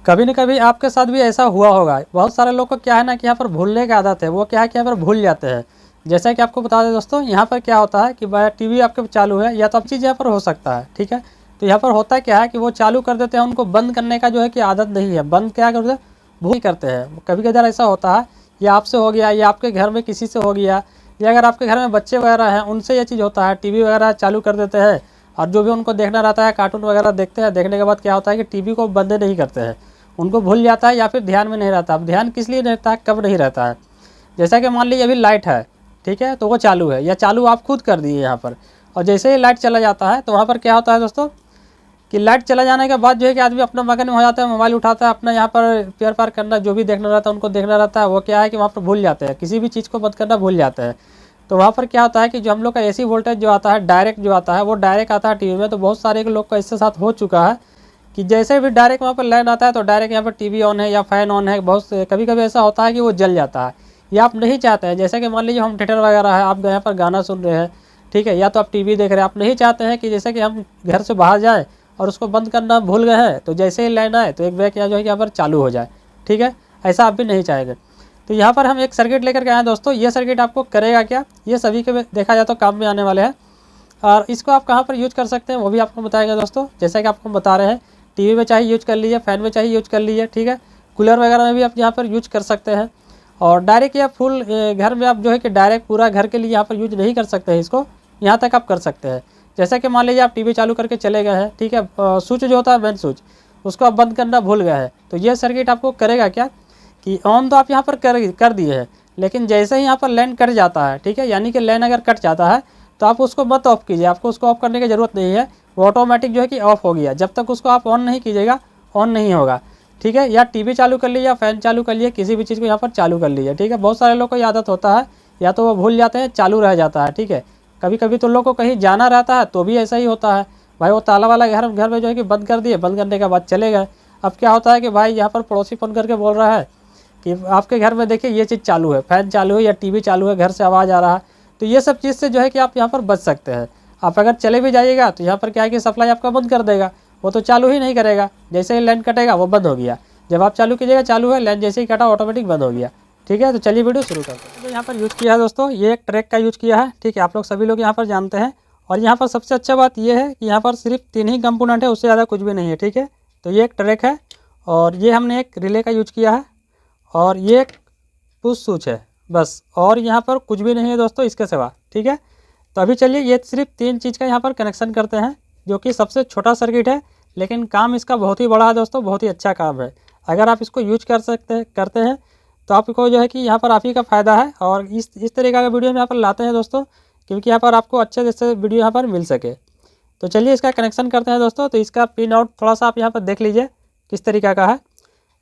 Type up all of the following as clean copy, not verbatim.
कभी न कभी आपके साथ भी ऐसा हुआ होगा। बहुत सारे लोग को क्या है ना कि यहाँ पर भूलने की आदत है, वो क्या है कि यहाँ पर भूल जाते हैं। जैसा कि आपको बता दें दोस्तों, यहाँ पर क्या होता है कि टीवी आपके चालू है या तो अब चीज़ यहाँ पर हो सकता है, ठीक है। तो यहाँ पर होता क्या है कि वो चालू कर देते हैं, उनको बंद करने का जो है कि आदत नहीं है, बंद क्या करते हैं, भूल करते हैं। कभी कभार ऐसा होता है, या आपसे हो गया या आपके घर में किसी से हो गया, या अगर आपके घर में बच्चे वगैरह हैं उनसे ये चीज़ होता है, टीवी वगैरह चालू कर देते हैं और जो भी उनको देखना रहता है कार्टून वगैरह देखते हैं, देखने के बाद क्या होता है कि टीवी को बंद नहीं करते हैं, उनको भूल जाता है या फिर ध्यान में नहीं रहता। अब ध्यान किस लिए रहता है, कब नहीं रहता है। जैसा कि मान लीजिए अभी लाइट है, ठीक है, तो वो चालू है या चालू आप खुद कर दिए यहाँ पर, और जैसे ही लाइट चला जाता है तो वहाँ पर क्या होता है दोस्तों कि लाइट चला जाने के बाद जो है कि आदमी अपना मगन में हो जाता है, मोबाइल उठाता है, अपना यहाँ पर पेर पार करना जो भी देखना रहता है उनको देखना रहता है, वो क्या है कि वहाँ पर भूल जाते हैं, किसी भी चीज़ को बंद करना भूल जाते हैं। तो वहाँ पर क्या होता है कि जो हम लोग का एसी वोल्टेज जो आता है डायरेक्ट जो आता है वो डायरेक्ट आता है टीवी में। तो बहुत सारे लोग का इसके साथ हो चुका है कि जैसे भी डायरेक्ट वहाँ पर लाइन आता है तो डायरेक्ट यहाँ पर टीवी ऑन है या फैन ऑन है, बहुत कभी कभी ऐसा होता है कि वो जल जाता है, या आप नहीं चाहते हैं। जैसे कि मान लीजिए होम थिएटर वगैरह है, आप यहाँ पर गाना सुन रहे हैं, ठीक है, या तो आप टीवी देख रहे हैं, आप नहीं चाहते हैं कि जैसे कि हम घर से बाहर जाएँ और उसको बंद करना भूल गए हैं, तो जैसे ही लाइन आए तो एक बैग यहाँ जो है यहाँ पर चालू हो जाए, ठीक है, ऐसा आप भी नहीं चाहेंगे। तो यहाँ पर हम एक सर्किट लेकर के आए दोस्तों। ये सर्किट आपको करेगा क्या, ये सभी के देखा जाए तो काम में आने वाले हैं, और इसको आप कहाँ पर यूज कर सकते हैं वो भी आपको बताएंगे दोस्तों। जैसा कि आपको बता रहे हैं, टीवी में चाहे यूज कर लीजिए, फैन में चाहे यूज कर लीजिए, ठीक है, कूलर वगैरह में भी आप यहाँ पर यूज कर सकते हैं। और डायरेक्ट या फुल घर में आप जो है कि डायरेक्ट पूरा घर के लिए यहाँ पर यूज नहीं कर सकते हैं, इसको यहाँ तक आप कर सकते हैं। जैसा कि मान लीजिए आप टीवी चालू करके चले गए हैं, ठीक है, स्विच जो होता है मेन स्विच, उसको आप बंद करना भूल गए हैं, तो ये सर्किट आपको करेगा क्या कि ऑन तो आप यहाँ पर कर दिए हैं, लेकिन जैसे ही यहाँ पर लाइन कट जाता है, ठीक है, यानी कि लाइन अगर कट जाता है तो आप उसको मत ऑफ कीजिए, आपको उसको ऑफ करने की ज़रूरत नहीं है, वो ऑटोमेटिक जो है कि ऑफ हो गया। जब तक उसको आप ऑन नहीं कीजिएगा ऑन नहीं होगा, ठीक है। या टीवी चालू कर लीजिए या फैन चालू कर लीजिए, किसी भी चीज़ को यहाँ पर चालू कर लीजिए, ठीक है। बहुत सारे लोग को आदत होता है, या तो वो भूल जाते हैं, चालू रह जाता है, ठीक है। कभी कभी तो लोग को कहीं जाना रहता है तो भी ऐसा ही होता है, भाई वो ताला वाला घर में जो है कि बंद कर दिए, बंद करने के बाद चले गए। अब क्या होता है कि भाई यहाँ पर पड़ोसी फ़ोन करके बोल रहा है कि आपके घर में देखिए ये चीज़ चालू है, फैन चालू है या टीवी चालू है, घर से आवाज़ आ रहा है। तो ये सब चीज़ से जो है कि आप यहाँ पर बच सकते हैं। आप अगर चले भी जाइएगा तो यहाँ पर क्या है कि सप्लाई आपका बंद कर देगा, वो तो चालू ही नहीं करेगा। जैसे ही लाइन कटेगा वो बंद हो गया, जब आप चालू कीजिएगा चालू है, लाइन जैसे ही कटा ऑटोमेटिक बंद हो गया, ठीक है। तो चलिए वीडियो शुरू करते हैं। तो यहाँ पर यूज़ किया है दोस्तों, ये एक ट्रैक का यूज़ किया है, ठीक है, आप लोग सभी लोग यहाँ पर जानते हैं। और यहाँ पर सबसे अच्छा बात ये है कि यहाँ पर सिर्फ 3 ही कंपोनेंट है, उससे ज़्यादा कुछ भी नहीं है, ठीक है। तो ये एक ट्रैक है, और ये हमने एक रिले का यूज किया है, और ये एक पुश स्विच है बस, और यहाँ पर कुछ भी नहीं है दोस्तों इसके सिवा, ठीक है। तो अभी चलिए ये सिर्फ 3 चीज़ का यहाँ पर कनेक्शन करते हैं, जो कि सबसे छोटा सर्किट है, लेकिन काम इसका बहुत ही बड़ा है दोस्तों, बहुत ही अच्छा काम है। अगर आप इसको यूज करते हैं तो आपको जो है कि यहाँ पर आप ही का फ़ायदा है। और इस तरीका का वीडियो हम यहाँ पर लाते हैं दोस्तों, क्योंकि यहाँ पर आपको अच्छे से वीडियो यहाँ पर मिल सके। तो चलिए इसका कनेक्शन करते हैं दोस्तों। तो इसका पिन आउट थोड़ा सा आप यहाँ पर देख लीजिए किस तरीका का है।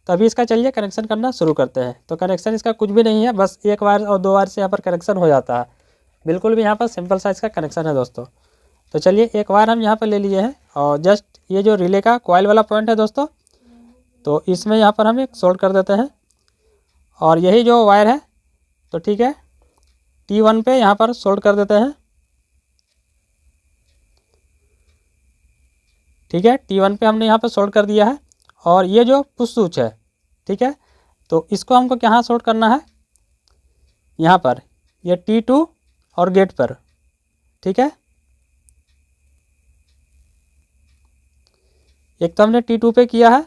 तो अभी इसका चलिए कनेक्शन करना शुरू करते हैं। तो कनेक्शन इसका कुछ भी नहीं है, बस 1 वायर और 2 वायर से यहाँ पर कनेक्शन हो जाता है, बिल्कुल भी यहाँ पर सिंपल साइज़ का कनेक्शन है दोस्तों। तो चलिए एक वायर हम यहाँ पर ले लिए हैं, और जस्ट ये जो रिले का कॉइल वाला पॉइंट है दोस्तों, तो इसमें यहाँ पर हम एक शॉर्ट कर देते हैं, और यही जो वायर है तो ठीक है T1 पे यहाँ पर शॉर्ट कर देते हैं, ठीक है। T1 पे हमने यहाँ पर शॉर्ट कर दिया है। और ये जो पुश स्विच है, ठीक है, तो इसको हमको कहाँ शॉर्ट करना है, यहाँ पर ये T2 और गेट पर, ठीक है। एक तो हमने T2 पे किया है,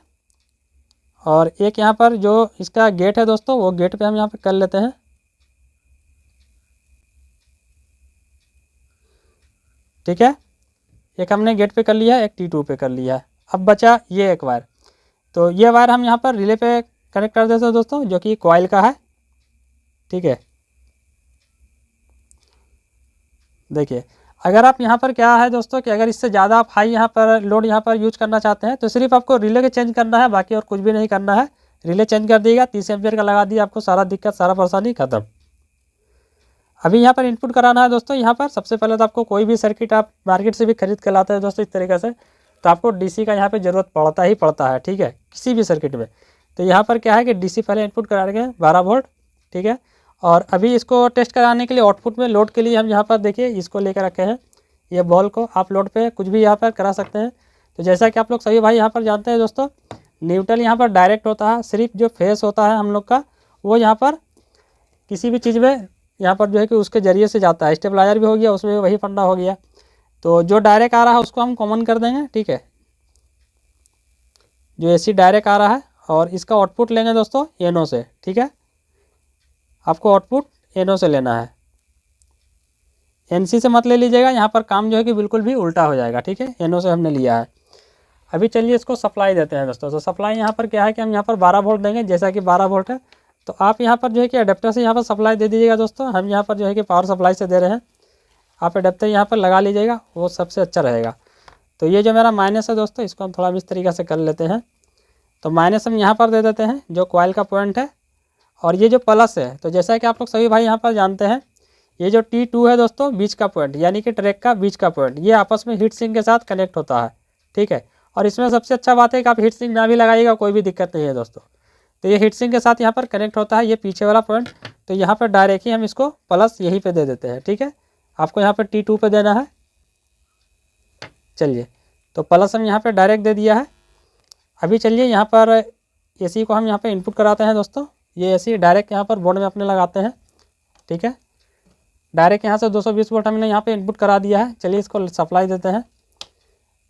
और एक यहाँ पर जो इसका गेट है दोस्तों, वो गेट पे हम यहाँ पे कर लेते हैं, ठीक है। एक हमने गेट पे कर लिया है, एक T2 पे कर लिया है। अब बचा ये एक वायर, तो ये वायर हम यहाँ पर रिले पे कनेक्ट कर देते हैं दोस्तों, जो कि कॉइल का है, ठीक है। देखिए अगर आप यहाँ पर क्या है दोस्तों कि अगर इससे ज़्यादा आप हाई यहाँ पर लोड यहाँ पर यूज करना चाहते हैं तो सिर्फ आपको रिले के चेंज करना है, बाकी और कुछ भी नहीं करना है। रिले चेंज कर दिएगा, 30 एम्पियर का लगा दिया, आपको सारा दिक्कत सारा परेशानी खत्म। अभी यहाँ पर इनपुट कराना है दोस्तों। यहाँ पर सबसे पहले तो आपको कोई भी सर्किट आप मार्केट से भी खरीद के लाते हैं दोस्तों इस तरीके से, तो आपको डीसी का यहाँ पे ज़रूरत पड़ता ही पड़ता है, ठीक है, किसी भी सर्किट में। तो यहाँ पर क्या है कि डीसी पहले इनपुट कराएंगे 12 वोल्ट, ठीक है। और अभी इसको टेस्ट कराने के लिए आउटपुट में लोड के लिए हम यहाँ पर देखिए इसको लेकर रखे हैं, ये बॉल को आप लोड पे कुछ भी यहाँ पर करा सकते हैं। तो जैसा कि आप लोग सभी भाई यहाँ पर जानते हैं दोस्तों, न्यूट्रल यहाँ पर डायरेक्ट होता है, सिर्फ जो फेस होता है हम लोग का वो यहाँ पर किसी भी चीज़ में यहाँ पर जो है कि उसके ज़रिए से जाता है। स्टेबलाइजर भी हो गया, उसमें वही फंडा हो गया। तो जो डायरेक्ट आ रहा है उसको हम कॉमन कर देंगे, ठीक है। जो AC डायरेक्ट आ रहा है और इसका आउटपुट लेंगे दोस्तों NO से, ठीक है। आपको आउटपुट NO से लेना है, NC से मत ले लीजिएगा, यहाँ पर काम जो है कि बिल्कुल भी उल्टा हो जाएगा, ठीक है। NO से हमने लिया है। अभी चलिए इसको सप्लाई देते हैं दोस्तों। तो सप्लाई यहाँ पर क्या है कि हम यहाँ पर 12 वोल्ट देंगे, जैसा कि 12 वोल्ट है। तो आप यहाँ पर जो है कि अडेप्टर से यहाँ पर सप्लाई दे दीजिएगा दोस्तों। हम यहाँ पर जो है कि पावर सप्लाई से दे रहे हैं, आप अडेप्टर यहाँ पर लगा लीजिएगा, वो सबसे अच्छा रहेगा। तो ये जो मेरा माइनस है दोस्तों, इसको हम थोड़ा इस तरीक़े से कर लेते हैं। तो माइनस हम यहाँ पर दे देते हैं जो कॉइल का पॉइंट है, और ये जो प्लस है, तो जैसा कि आप लोग सभी भाई यहाँ पर जानते हैं, ये जो T2 है दोस्तों बीच का पॉइंट, यानी कि ट्रैक का बीच का पॉइंट, ये आपस में हीट सिंक के साथ कनेक्ट होता है, ठीक है। और इसमें सबसे अच्छा बात है कि आप हीट सिंक ना भी लगाइएगा, कोई भी दिक्कत नहीं है दोस्तों। तो ये हीट सिंक के साथ यहाँ पर कनेक्ट होता है, ये पीछे वाला पॉइंट। तो यहाँ पर डायरेक्ट ही हम इसको प्लस यहीं पे दे देते हैं, ठीक है। आपको यहाँ पर T2 पे देना है। चलिए, तो प्लस हम यहाँ पर डायरेक्ट दे दिया है। अभी चलिए यहाँ पर AC को हम यहाँ पर इनपुट कराते हैं दोस्तों। ये AC डायरेक्ट यहाँ पर बोर्ड में अपने लगाते हैं, ठीक है। डायरेक्ट यहाँ से 220 वोल्ट हमने यहाँ पे इनपुट करा दिया है। चलिए इसको सप्लाई देते हैं।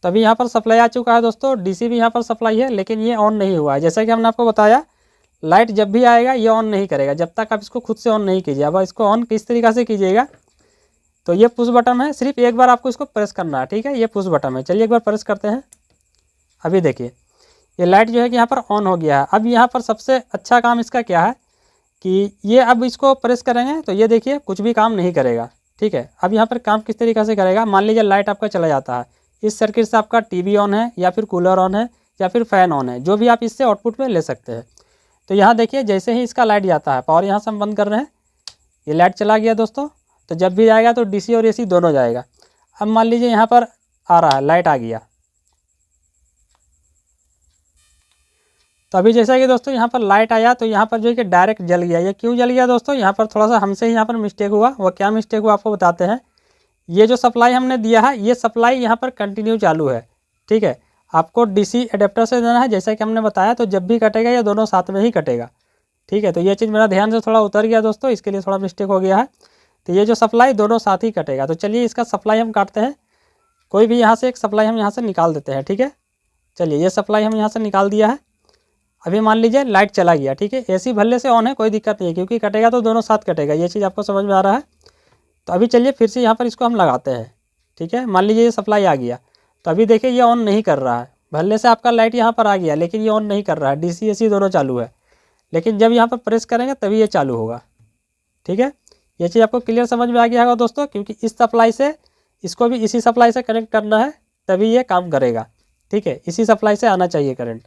तभी यहाँ पर सप्लाई आ चुका है दोस्तों। DC भी यहाँ पर सप्लाई है, लेकिन ये ऑन नहीं हुआ है। जैसा कि हमने आपको बताया, लाइट जब भी आएगा ये ऑन नहीं करेगा जब तक आप इसको खुद से ऑन नहीं कीजिए। अब इसको ऑन किस तरीक़े से कीजिएगा, तो ये पुश बटन है, सिर्फ एक बार आपको इसको प्रेस करना है, ठीक है। ये पुश बटन है। चलिए एक बार प्रेस करते हैं। अभी देखिए ये लाइट जो है कि यहाँ पर ऑन हो गया है। अब यहाँ पर सबसे अच्छा काम इसका क्या है कि ये अब इसको प्रेस करेंगे तो ये देखिए कुछ भी काम नहीं करेगा, ठीक है। अब यहाँ पर काम किस तरीक़े से करेगा, मान लीजिए लाइट आपका चला जाता है, इस सर्किट से आपका TV ऑन है या फिर कूलर ऑन है या फिर फ़ैन ऑन है, जो भी आप इससे आउटपुट में ले सकते हैं। तो यहाँ देखिए जैसे ही इसका लाइट जाता है, पावर यहाँ से हम बंद कर रहे हैं, ये लाइट चला गया दोस्तों। तो जब भी जाएगा तो DC और AC दोनों जाएगा। अब मान लीजिए यहाँ पर आ रहा है, लाइट आ गया। तो अभी जैसा कि दोस्तों यहाँ पर लाइट आया तो यहाँ पर जो है कि डायरेक्ट जल गया। ये क्यों जल गया दोस्तों, यहाँ पर थोड़ा सा हमसे ही यहाँ पर मिस्टेक हुआ। वो क्या मिस्टेक हुआ आपको बताते हैं। ये जो सप्लाई हमने दिया है, ये सप्लाई यहाँ पर कंटिन्यू चालू है, ठीक है। आपको DC एडेप्टर से देना है, जैसा कि हमने बताया। तो जब भी कटेगा ये दोनों साथ में ही कटेगा, ठीक है। तो ये चीज़ मेरा ध्यान से थोड़ा उतर गया दोस्तों, इसके लिए थोड़ा मिस्टेक हो गया है। तो ये जो सप्लाई दोनों साथ ही कटेगा। तो चलिए इसका सप्लाई हम काटते हैं। कोई भी यहाँ से एक सप्लाई हम यहाँ से निकाल देते हैं, ठीक है। चलिए ये सप्लाई हम यहाँ से निकाल दिया है। अभी मान लीजिए लाइट चला गया, ठीक है। AC भले से ऑन है, कोई दिक्कत नहीं है, क्योंकि कटेगा तो दोनों साथ कटेगा। ये चीज़ आपको समझ में आ रहा है। तो अभी चलिए फिर से यहाँ पर इसको हम लगाते हैं, ठीक है। मान लीजिए ये सप्लाई आ गया, तो अभी देखिए ये ऑन नहीं कर रहा है। भले से आपका लाइट यहाँ पर आ गया, लेकिन ये ऑन नहीं कर रहा है। DC AC दोनों चालू है, लेकिन जब यहाँ पर प्रेस करेंगे तभी ये चालू होगा, ठीक है। ये चीज़ आपको क्लियर समझ में आ गया होगा दोस्तों, क्योंकि इस सप्लाई से इसको भी इसी सप्लाई से कनेक्ट करना है, तभी ये काम करेगा, ठीक है। इसी सप्लाई से आना चाहिए करंट,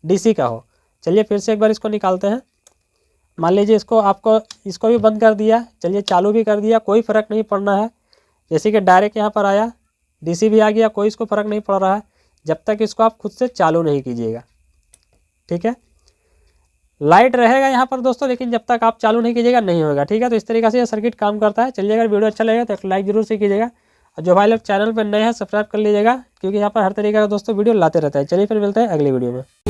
DC का हो। चलिए फिर से एक बार इसको निकालते हैं। मान लीजिए इसको भी बंद कर दिया, चलिए चालू भी कर दिया, कोई फ़र्क नहीं पड़ना है। जैसे कि डायरेक्ट यहाँ पर आया, DC भी आ गया, कोई इसको फ़र्क नहीं पड़ रहा है जब तक इसको आप खुद से चालू नहीं कीजिएगा, ठीक है। लाइट रहेगा यहाँ पर दोस्तों, लेकिन जब तक आप चालू नहीं कीजिएगा नहीं होगा, ठीक है। तो इस तरीके से ये सर्किट काम करता है। चलिए अगर वीडियो अच्छा लगेगा तो एक लाइक जरूर से कीजिएगा, और जो भाई लोग चैनल पर नए हैं सब्सक्राइब कर लीजिएगा, क्योंकि यहाँ पर हर तरीके का दोस्तों वीडियो लाते रहता है। चलिए फिर मिलते हैं अगली वीडियो में।